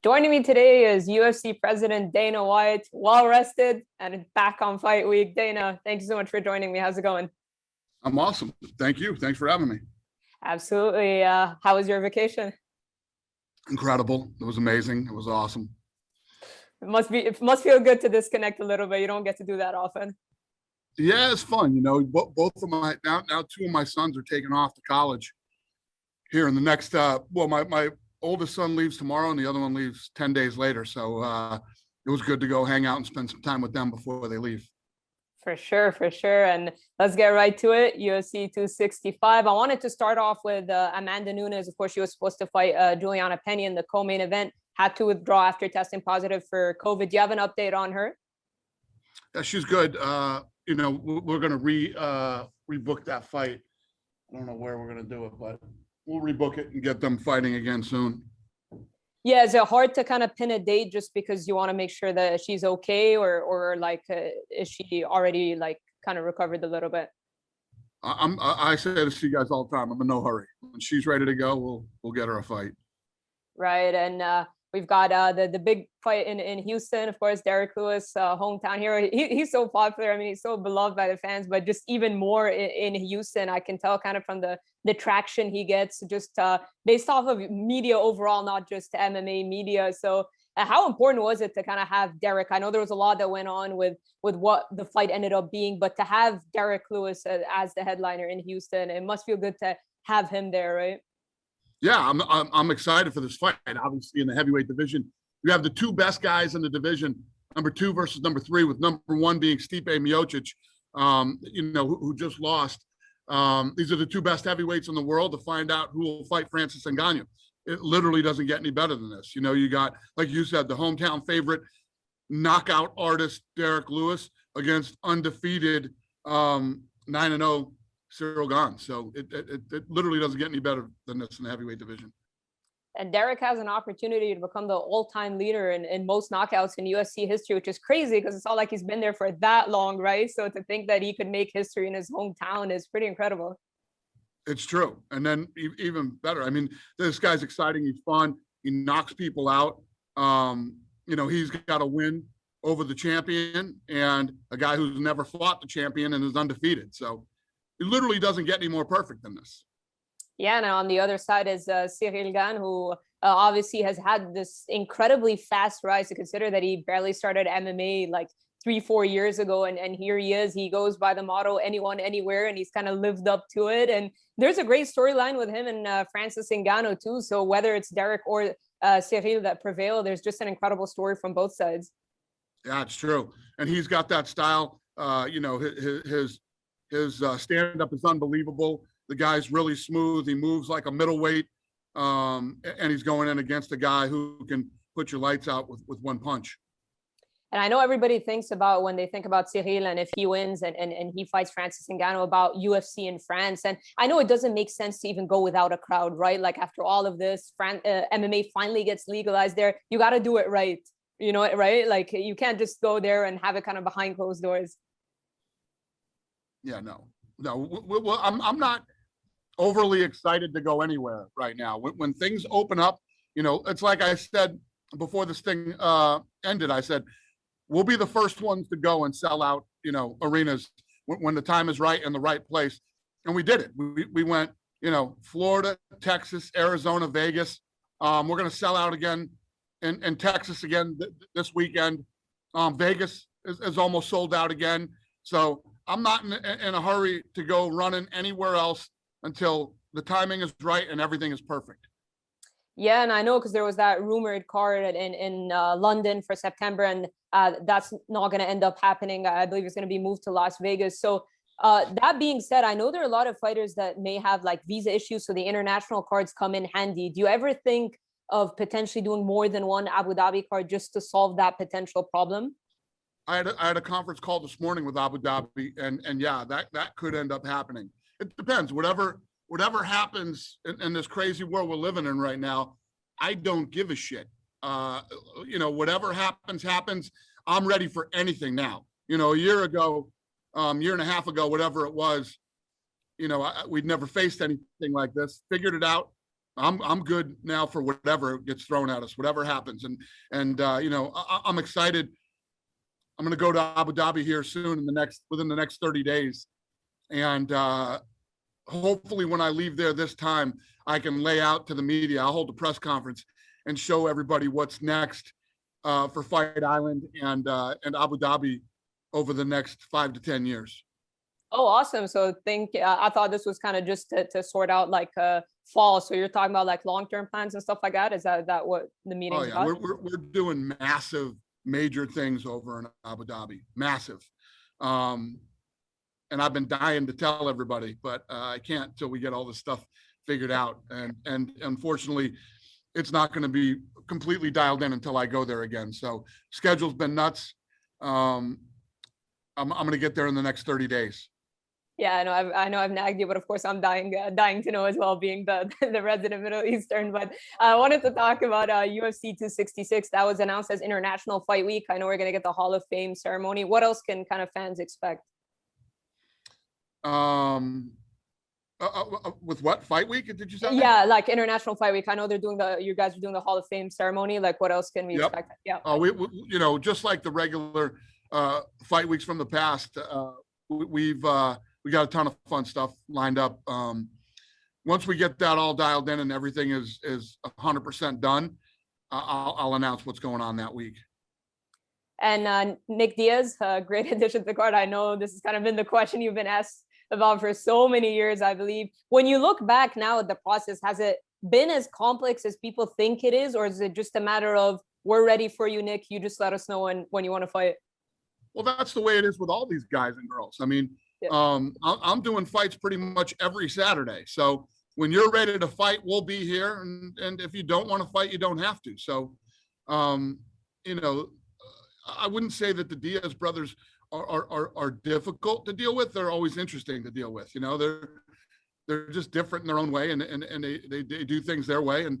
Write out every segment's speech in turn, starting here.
Joining me today is UFC President Dana White, well rested and back on fight week. Dana, thank you so much for joining me. How's it going? I'm awesome. Thank you. Thanks for having me. Absolutely. How was your vacation? Incredible. It was amazing. It was awesome. It must feel good to disconnect a little bit. You don't get to do that often. Yeah, it's fun. Both of my now two of my sons are taking off to college here in the next. My oldest son leaves tomorrow, and the other one leaves 10 days later. So it was good to go hang out and spend some time with them before they leave. For sure, for sure. And let's get right to it. UFC 265. I wanted to start off with Amanda Nunes. Of course, she was supposed to fight Juliana Pena in the co-main event. Had to withdraw after testing positive for COVID. Do you have an update on her? Yeah, she's good. We're going to rebook that fight. I don't know where we're going to do it, but we'll rebook it and get them fighting again soon. Yeah, is it hard to kind of pin a date just because you want to make sure that she's okay, or is she already kind of recovered a little bit? I say this to you guys all the time. I'm in no hurry. When she's ready to go, we'll get her a fight. Right, and we've got the big fight in Houston, of course, Derrick Lewis, hometown hero. He's so popular. I mean, he's so beloved by the fans, but just even more in Houston, I can tell kind of from the traction he gets just based off of media overall, not just MMA media. So how important was it to kind of have Derrick? I know there was a lot that went on with what the fight ended up being, but to have Derrick Lewis as the headliner in Houston, it must feel good to have him there, right? Yeah, I'm excited for this fight. Obviously, in the heavyweight division, you have the two best guys in the division, number 2 versus number 3, with number 1 being Stipe Miocic, who just lost. These are the two best heavyweights in the world to find out who will fight Francis Ngannou. It literally doesn't get any better than this. You got, like you said, the hometown favorite, knockout artist Derrick Lewis against undefeated 9-0 Ciryl gane. So it literally doesn't get any better than this in the heavyweight division. And Derrick has an opportunity to become the all-time leader in most knockouts in UFC history, which is crazy because it's not like he's been there for that long, right? So to think that he could make history in his hometown is pretty incredible. It's true. And then even better, I mean, this guy's exciting. He's fun. He knocks people out. He's got a win over the champion and a guy who's never fought the champion and is undefeated. So it literally doesn't get any more perfect than this. Yeah, and on the other side is Ciryl Gane, who obviously has had this incredibly fast rise. To consider that he barely started MMA like 3-4 years ago, and here he is. He goes by the motto anyone, anywhere, and he's kind of lived up to it. And there's a great storyline with him and Francis Ngannou too. So whether it's Derrick or Ciryl that prevail, there's just an incredible story from both sides. Yeah, it's true. And he's got that style. His stand-up is unbelievable. The guy's really smooth. He moves like a middleweight, and he's going in against a guy who can put your lights out with one punch. And I know everybody thinks about, when they think about Ciryl and if he wins and he fights Francis Ngannou, about UFC in France. And I know it doesn't make sense to even go without a crowd, right? Like after all of this, MMA finally gets legalized there. You got to do it right. You know, right? Like you can't just go there and have it kind of behind closed doors. Yeah, no. Well, I'm not overly excited to go anywhere right now. When things open up, it's like I said before this thing ended. I said we'll be the first ones to go and sell out, arenas when the time is right and the right place. And we did it. We went, Florida, Texas, Arizona, Vegas. We're going to sell out again in Texas again this weekend. Vegas is almost sold out again. So I'm not in a hurry to go running anywhere else until the timing is right and everything is perfect. Yeah, and I know because there was that rumored card in London for September, and that's not going to end up happening. I believe it's going to be moved to Las Vegas. So that being said, I know there are a lot of fighters that may have like visa issues, so the international cards come in handy. Do you ever think of potentially doing more than one Abu Dhabi card just to solve that potential problem? I had a conference call this morning with Abu Dhabi, and yeah, that could end up happening. It depends. Whatever happens in this crazy world we're living in right now, I don't give a shit. Whatever happens. I'm ready for anything now. A year ago, year and a half ago, whatever it was, we'd never faced anything like this. Figured it out, I'm good now for whatever gets thrown at us, whatever happens. And you know, I'm excited. I'm going to go to Abu Dhabi here soon within the next 30 days. And hopefully when I leave there this time, I can lay out to the media. I'll hold a press conference and show everybody what's next for Fight Island and Abu Dhabi over the next 5 to 10 years. Oh, awesome. So I thought this was kind of just to sort out like fall. So you're talking about like long-term plans and stuff like that. Is that what the meeting is about? We're doing massive, major things over in Abu Dhabi, massive. And I've been dying to tell everybody, but I can't until we get all this stuff figured out. And unfortunately, it's not going to be completely dialed in until I go there again. So schedule's been nuts. I'm going to get there in the next 30 days. Yeah, I know I've nagged you, but of course I'm dying to know as well, being the resident Middle Eastern. But I wanted to talk about UFC 266. That was announced as International Fight Week. I know we're going to get the Hall of Fame ceremony. What else can kind of fans expect? With what, Fight Week? Did you say? Yeah, like International Fight Week. I know you guys are doing the Hall of Fame ceremony. Like, what else can we expect? Yeah. We you know, just like the regular fight weeks from the past, we got a ton of fun stuff lined up. Once we get that all dialed in and everything is 100% done, I'll announce what's going on that week. And Nick Diaz, great addition to the card. I know this has kind of been the question you've been asked about for so many years, I believe. When you look back now at the process, has it been as complex as people think it is, or is it just a matter of we're ready for you, Nick? You just let us know when you want to fight. Well, that's the way it is with all these guys and girls. I mean, I'm doing fights pretty much every Saturday. So when you're ready to fight, we'll be here. And if you don't want to fight, you don't have to. So, you know, I wouldn't say that the Diaz brothers are difficult to deal with. They're always interesting to deal with. You know, they're just different in their own way, and they do things their way. And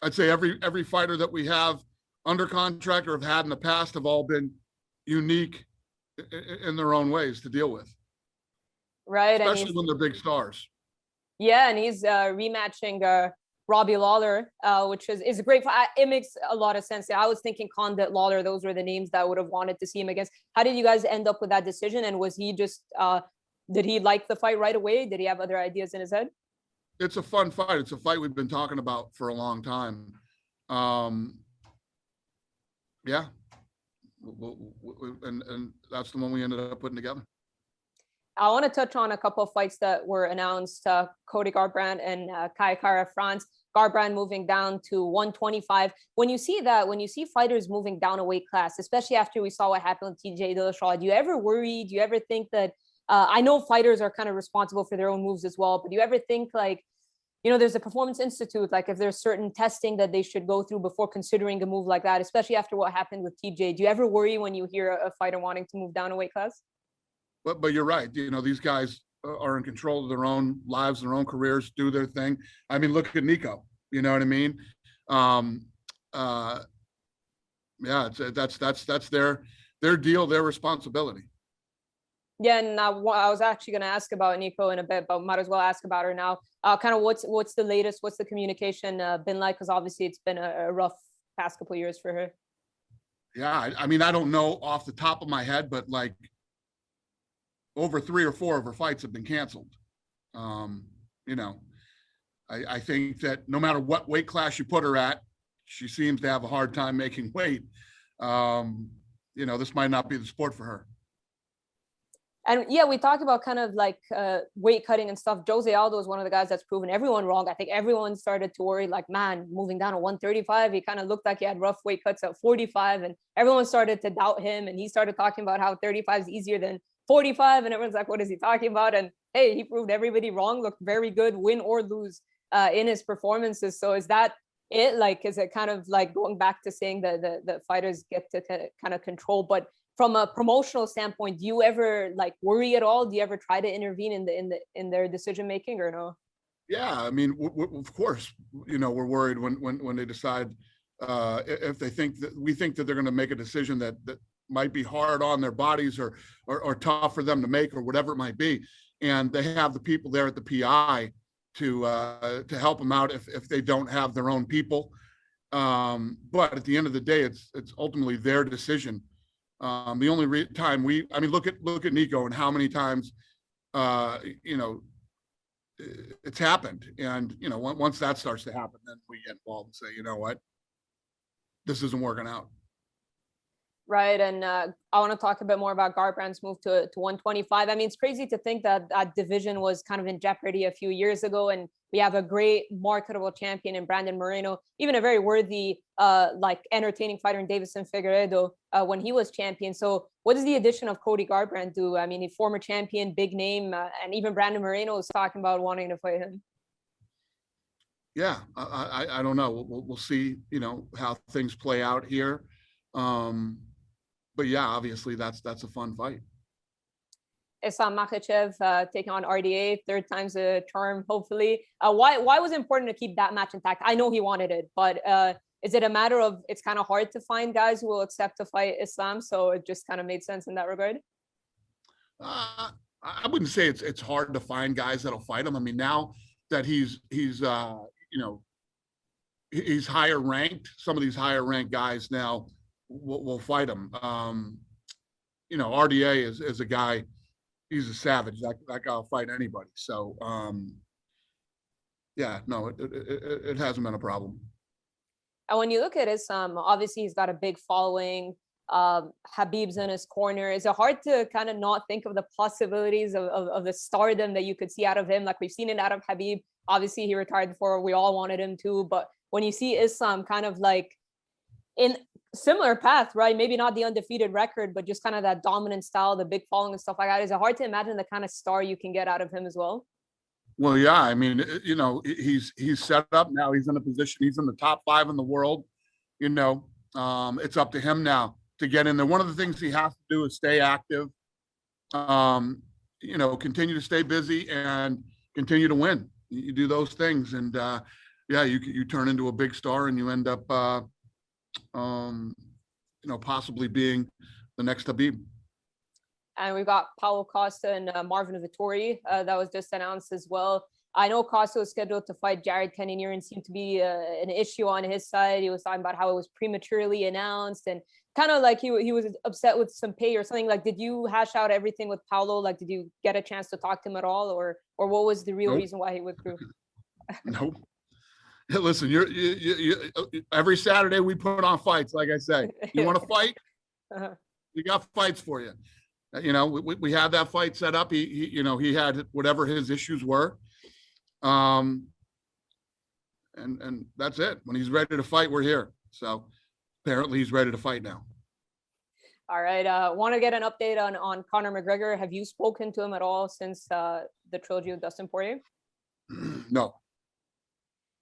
I'd say every fighter that we have under contract or have had in the past have all been unique in their own ways to deal with. Right. Especially when they're big stars. Yeah, and he's rematching Robbie Lawler, which is a great fight. It makes a lot of sense. I was thinking Condit, Lawler, those were the names that I would have wanted to see him against. How did you guys end up with that decision? And was he just, did he like the fight right away? Did he have other ideas in his head? It's a fun fight. It's a fight we've been talking about for a long time. Yeah. And that's the one we ended up putting together. I want to touch on a couple of fights that were announced. Cody Garbrandt and Kai Kara France. Garbrandt moving down to 125. When you see fighters moving down a weight class, especially after we saw what happened with TJ Dillashaw, do you ever worry? Do you ever think that, I know fighters are kind of responsible for their own moves as well, but do you ever think like, you know, there's a performance institute, like if there's certain testing that they should go through before considering a move like that, especially after what happened with TJ? Do you ever worry when you hear a fighter wanting to move down a weight class? But you're right. You know, these guys are in control of their own lives, their own careers, do their thing. I mean, look at Nico. You know what I mean? Yeah, that's their deal, their responsibility. Yeah, and I was actually going to ask about Nico in a bit, but might as well ask about her now. Kind of what's the latest? What's the communication been like? Because obviously it's been a rough past couple of years for her. Yeah, I mean, I don't know off the top of my head, but like, over 3 or 4 of her fights have been canceled. You know, I think that no matter what weight class you put her at, she seems to have a hard time making weight. You know, this might not be the sport for her. And yeah, we talked about kind of like weight cutting and stuff. Jose Aldo is one of the guys that's proven everyone wrong. I think everyone started to worry like, man, moving down to 135, he kind of looked like he had rough weight cuts at 45, and everyone started to doubt him. And he started talking about how 35 is easier than 45, and everyone's like, what is he talking about? And hey, he proved everybody wrong, looked very good, win or lose in his performances. So is that it? Like, is it kind of like going back to saying that the fighters get to kind of control? But from a promotional standpoint, do you ever like worry at all? Do you ever try to intervene in their decision making or no? Yeah, I mean, of course, you know, we're worried when they decide if they think that we think that they're going to make a decision that might be hard on their bodies or tough for them to make or whatever it might be. And they have the people there at the PI to help them out if they don't have their own people. But at the end of the day, it's ultimately their decision. The only time look at Nico and how many times, it's happened. And, once that starts to happen, then we get involved and say, you know what, this isn't working out. Right. And I want to talk a bit more about Garbrandt's move to 125. I mean, it's crazy to think that that division was kind of in jeopardy a few years ago. And we have a great marketable champion in Brandon Moreno, even a very worthy, entertaining fighter in Davison Figueiredo when he was champion. So what does the addition of Cody Garbrandt do? I mean, a former champion, big name, and even Brandon Moreno is talking about wanting to fight him. Yeah, I don't know. We'll see, how things play out here. But yeah, obviously that's a fun fight. Islam Makhachev taking on RDA, third time's a charm, hopefully. Why was it important to keep that match intact? I know he wanted it, but is it a matter of it's kind of hard to find guys who will accept to fight Islam? So it just kind of made sense in that regard? I wouldn't say it's hard to find guys that'll fight him. I mean, now that he's higher ranked, some of these higher ranked guys now will fight him. RDA is a guy, he's a savage. That guy will fight anybody. So, it hasn't been a problem. And when you look at Islam, obviously he's got a big following. Khabib's in his corner. Is it hard to kind of not think of the possibilities of the stardom that you could see out of him? Like we've seen it out of Khabib. Obviously he retired before we all wanted him to, but when you see Islam kind of like in similar path, right? Maybe not the undefeated record, but just kind of that dominant style, the big following and stuff like that. Is it hard to imagine the kind of star you can get out of him as well? Well, yeah. I mean, he's set up now. He's in a position. He's in the top 5 in the world. It's up to him now to get in there. One of the things he has to do is stay active. Continue to stay busy and continue to win. You do those things, and you turn into a big star, and you end up possibly being the next Khabib. And we've got Paulo Costa and Marvin Vettori that was just announced as well. I know Costa was scheduled to fight Jared Cannonier and seemed to be an issue on his side. He was talking about how it was prematurely announced and kind of like he was upset with some pay or something. Like, did you hash out everything with Paulo? Like, did you get a chance to talk to him at all, or what was the real reason why he withdrew? Nope. Listen, you every Saturday we put on fights. Like I say, you want to fight? We got fights for you. We had that fight set up. He had whatever his issues were, and that's it. When he's ready to fight, we're here. So apparently, he's ready to fight now. All right. Want to get an update on Conor McGregor? Have you spoken to him at all since the trilogy of Dustin Poirier? No.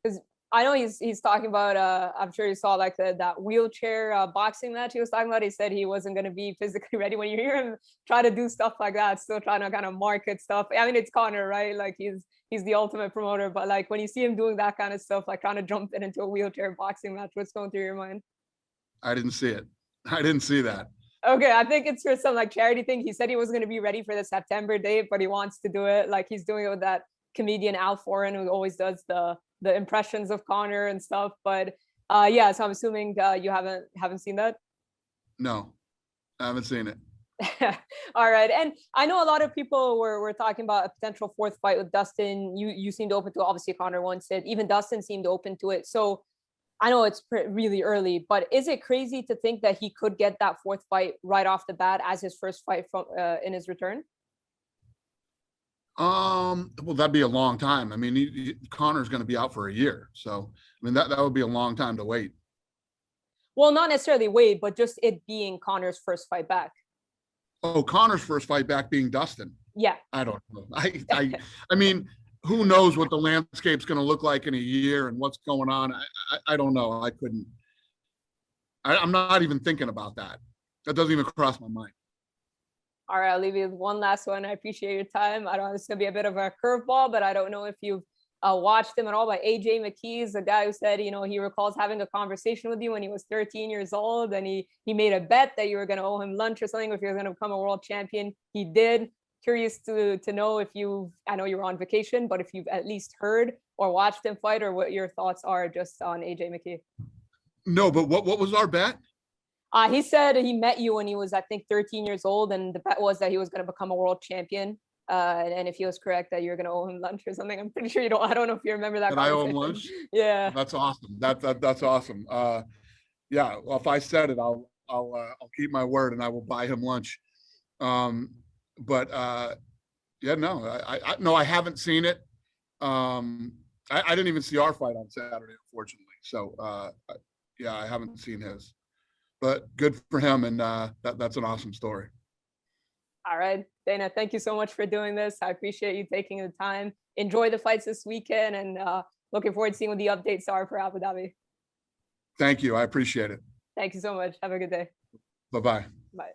Because I know he's talking about, I'm sure you saw like that wheelchair boxing match he was talking about. He said he wasn't going to be physically ready. When you hear him try to do stuff like that, still trying to kind of market stuff. I mean, it's Conor, right? Like he's the ultimate promoter, but like when you see him doing that kind of stuff, like trying to jump into a wheelchair boxing match, what's going through your mind? I didn't see it. I didn't see that. Okay, I think it's for some like charity thing. He said he was going to be ready for the September date, but he wants to do it. Like he's doing it with that comedian Al Foran, who always does the impressions of Conor and stuff. But so I'm assuming you haven't seen that. No, I haven't seen it. All right. And I know a lot of people were talking about a potential fourth fight with Dustin. You seemed open to it. Obviously Conor wants it. Even Dustin seemed open to it. So I know it's really early, but is it crazy to think that he could get that fourth fight right off the bat as his first fight from in his return? Well, that'd be a long time. I mean, Conor's going to be out for a year. So, I mean, that would be a long time to wait. Well, not necessarily wait, but just it being Conor's first fight back. Oh, Conor's first fight back being Dustin. Yeah. I don't know. I mean, who knows what the landscape's going to look like in a year and what's going on. I don't know. I'm not even thinking about that. That doesn't even cross my mind. All right, I'll leave you with one last one. I appreciate your time. I don't know, it's going to be a bit of a curveball, but I don't know if you've watched him at all. But AJ McKee's the guy who said, he recalls having a conversation with you when he was 13 years old. And he made a bet that you were going to owe him lunch or something if you were going to become a world champion. He did. curious to know if you, I know you're on vacation, but if you've at least heard or watched him fight, or what your thoughts are just on AJ McKee. No, but what was our bet? He said he met you when he was, I think, 13 years old, and the bet was that he was going to become a world champion. And if he was correct, that you're going to owe him lunch or something. I'm pretty sure you don't. I don't know if you remember that. That I owe him lunch. Yeah, that's awesome. That's awesome. Yeah. Well, if I said it, I'll keep my word and I will buy him lunch. But yeah, no, no, I haven't seen it. I didn't even see our fight on Saturday, unfortunately. So yeah, I haven't seen his. But good for him, and that's an awesome story. All right, Dana, thank you so much for doing this. I appreciate you taking the time. Enjoy the fights this weekend, and looking forward to seeing what the updates are for Abu Dhabi. Thank you. I appreciate it. Thank you so much. Have a good day. Bye-bye. Bye.